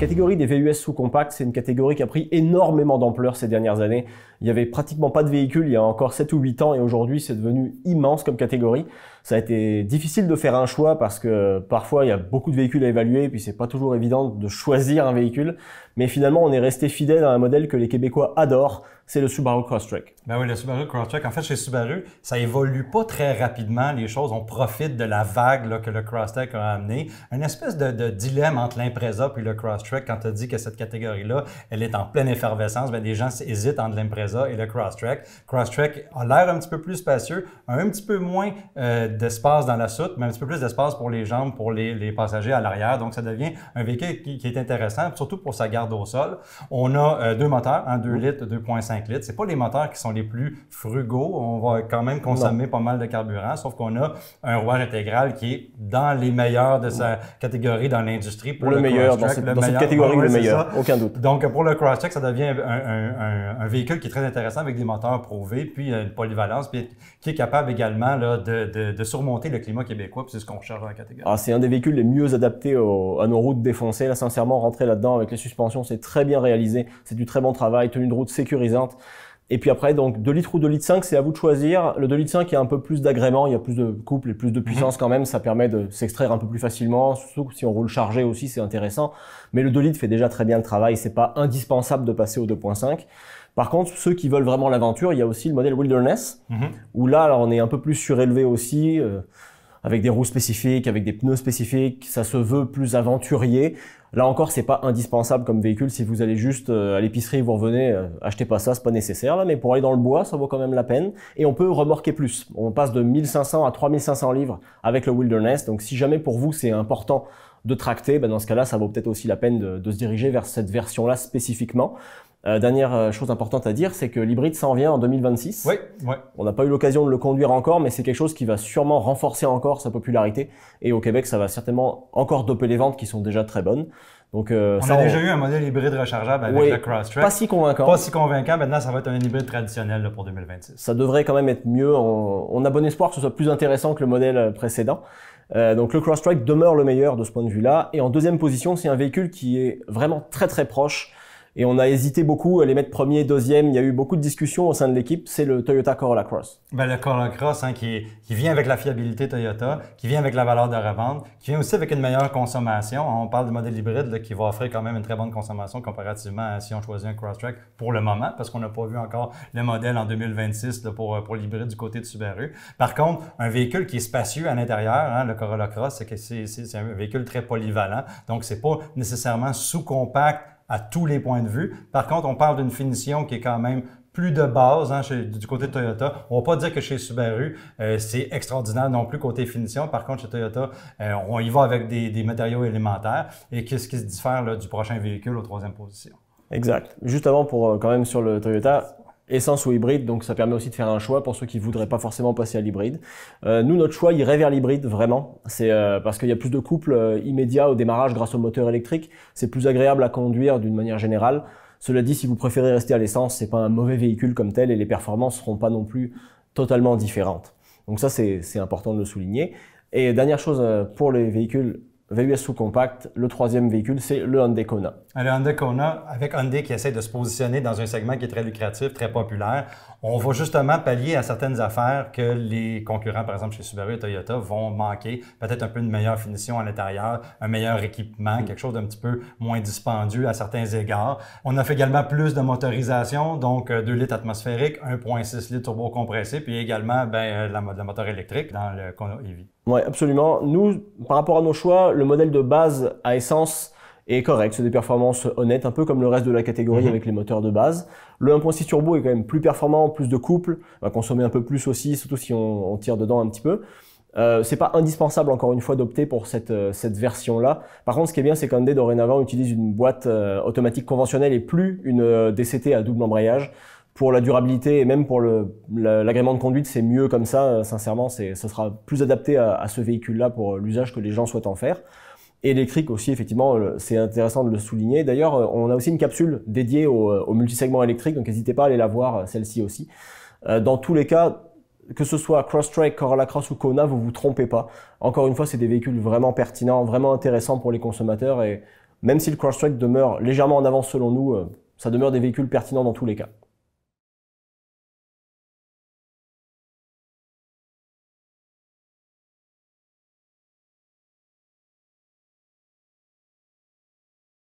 catégorie des VUS sous-compacts, c'est une catégorie qui a pris énormément d'ampleur ces dernières années. Il y avait pratiquement pas de véhicules il y a encore 7 ou 8 ans et aujourd'hui c'est devenu immense comme catégorie. Ça a été difficile de faire un choix parce que parfois il y a beaucoup de véhicules à évaluer et puis c'est pas toujours évident de choisir un véhicule. Mais finalement on est resté fidèle à un modèle que les Québécois adorent, c'est le Subaru Crosstrek. Ben oui, le Subaru Crosstrek. En fait, chez Subaru, ça évolue pas très rapidement les choses. On profite de la vague là, que le Crosstrek a amené. Une espèce de dilemme entre l'Impreza et le Crosstrek. Quand tu as dit que cette catégorie-là, elle est en pleine effervescence, ben des gens hésitent entre l'Impreza et le Crosstrek. Crosstrek a l'air un petit peu plus spacieux, un petit peu moins d'espace dans la soute, mais un petit peu plus d'espace pour les jambes, pour les passagers à l'arrière. Donc, ça devient un véhicule qui est intéressant, surtout pour sa garde au sol. On a deux moteurs, 2 litres, 2,5 litres. C'est pas les moteurs qui sont les plus frugaux. On va quand même consommer pas mal de carburant, sauf qu'on a un rouage intégral qui est dans les meilleurs de sa catégorie dans l'industrie. Pour le meilleur, dans cette catégorie, le meilleur, aucun doute. Donc, pour le Crosstrek, ça devient un véhicule qui est très intéressant avec des moteurs prouvés, puis une polyvalence, puis qui est capable également là, de surmonter le climat québécois, puis c'est ce qu'on cherche dans la catégorie. Ah, c'est un des véhicules les mieux adaptés à nos routes défoncées. Là, sincèrement, rentrer là-dedans avec les suspensions, c'est très bien réalisé. C'est du très bon travail, tenue de route sécurisante. Et puis après, donc 2 litres ou 2 litres 5, c'est à vous de choisir. Le 2 litres 5, il y a un peu plus d'agrément, il y a plus de couple et plus de puissance quand même. Ça permet de s'extraire un peu plus facilement, surtout si on roule chargé aussi, c'est intéressant. Mais le 2 litres fait déjà très bien le travail, c'est pas indispensable de passer au 2.5. Par contre, ceux qui veulent vraiment l'aventure, il y a aussi le modèle Wilderness, où là, alors, on est un peu plus surélevé aussi, avec des roues spécifiques, avec des pneus spécifiques, ça se veut plus aventurier. Là encore, c'est pas indispensable comme véhicule. Si vous allez juste à l'épicerie, vous revenez, achetez pas ça, c'est pas nécessaire là. Mais pour aller dans le bois, ça vaut quand même la peine. Et on peut remorquer plus. On passe de 1500 à 3500 livres avec le Wilderness. Donc si jamais pour vous c'est important de tracter, ben dans ce cas-là, ça vaut peut-être aussi la peine de se diriger vers cette version-là spécifiquement. Dernière chose importante à dire, c'est que l'hybride s'en vient en 2026. Oui. On n'a pas eu l'occasion de le conduire encore, mais c'est quelque chose qui va sûrement renforcer encore sa popularité. Et au Québec, ça va certainement encore doper les ventes qui sont déjà très bonnes. Donc, on a déjà eu un modèle hybride rechargeable avec le Crosstrek. Pas si convaincant. Pas si convaincant. Maintenant, ça va être un hybride traditionnel là, pour 2026. Ça devrait quand même être mieux. On a bon espoir que ce soit plus intéressant que le modèle précédent. Donc le Crosstrek demeure le meilleur de ce point de vue-là. Et en deuxième position, c'est un véhicule qui est vraiment très très proche. Et on a hésité beaucoup à les mettre premier, deuxième. Il y a eu beaucoup de discussions au sein de l'équipe. C'est le Toyota Corolla Cross. Ben, le Corolla Cross, qui vient avec la fiabilité Toyota, qui vient avec la valeur de revente, qui vient aussi avec une meilleure consommation. On parle du modèle hybride là, qui va offrir quand même une très bonne consommation comparativement à si on choisit un Crosstrek pour le moment, parce qu'on n'a pas vu encore le modèle en 2026 là, pour l'hybride du côté de Subaru. Par contre, un véhicule qui est spacieux à l'intérieur, le Corolla Cross, c'est un véhicule très polyvalent. Donc, c'est pas nécessairement sous-compact à tous les points de vue. Par contre, on parle d'une finition qui est quand même plus de base du côté de Toyota. On va pas dire que chez Subaru, c'est extraordinaire non plus côté finition. Par contre, chez Toyota, on y va avec des matériaux élémentaires. Et qu'est-ce qui se diffère là, du prochain véhicule aux 3e position? Exact. Juste avant, pour quand même sur le Toyota, essence ou hybride, donc ça permet aussi de faire un choix pour ceux qui voudraient pas forcément passer à l'hybride. Nous, notre choix irait vers l'hybride, vraiment. C'est parce qu'il y a plus de couple immédiat au démarrage grâce au moteur électrique. C'est plus agréable à conduire d'une manière générale. Cela dit, si vous préférez rester à l'essence, c'est pas un mauvais véhicule comme tel et les performances seront pas non plus totalement différentes. Donc ça, c'est important de le souligner. Et dernière chose pour les véhicules VUS sous-compact, le 3e véhicule, c'est le Hyundai Kona. Le Hyundai Kona, avec Hyundai qui essaie de se positionner dans un segment qui est très lucratif, très populaire, on va justement pallier à certaines affaires que les concurrents, par exemple chez Subaru et Toyota, vont manquer. Peut-être un peu une meilleure finition à l'intérieur, un meilleur équipement, quelque chose d'un petit peu moins dispendieux à certains égards. On offre également plus de motorisation, donc 2 litres atmosphériques, 1,6 litres turbo compressé, puis également la moteur électrique dans le Kona EV. Oui, absolument. Nous, par rapport à nos choix, le modèle de base à essence est correct. C'est des performances honnêtes, un peu comme le reste de la catégorie avec les moteurs de base. Le 1.6 turbo est quand même plus performant, plus de couple, va consommer un peu plus aussi, surtout si on tire dedans un petit peu. C'est pas indispensable, encore une fois, d'opter pour cette version-là. Par contre, ce qui est bien, c'est qu'Hyundai, dorénavant, utilise une boîte automatique conventionnelle et plus une DCT à double embrayage. Pour la durabilité et même pour l'agrément de conduite, c'est mieux comme ça. Sincèrement, ce sera plus adapté à ce véhicule-là pour l'usage que les gens souhaitent en faire. Et électrique aussi, effectivement, c'est intéressant de le souligner. D'ailleurs, on a aussi une capsule dédiée au multisegment électrique, donc n'hésitez pas à aller la voir, celle-ci aussi. Dans tous les cas, que ce soit Crosstrek, Corolla Cross ou Kona, vous vous trompez pas. Encore une fois, c'est des véhicules vraiment pertinents, vraiment intéressants pour les consommateurs et même si le Crosstrek demeure légèrement en avance selon nous, ça demeure des véhicules pertinents dans tous les cas.